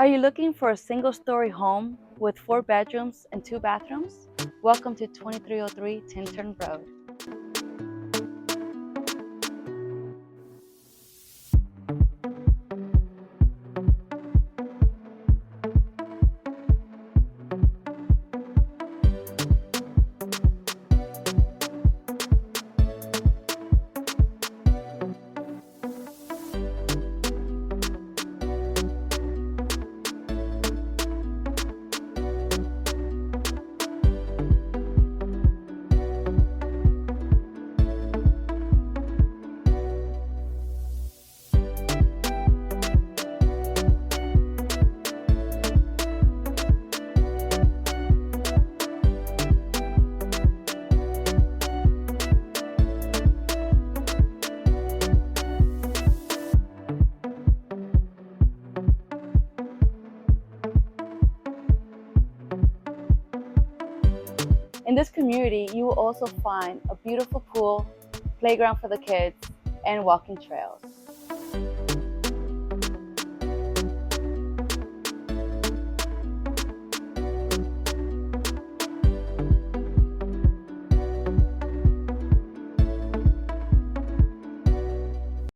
Are you looking for a single-story home with 4 bedrooms and 2 bathrooms? Welcome to 2303 Tintern Rd. In this community, you will also find a beautiful pool, playground for the kids, and walking trails.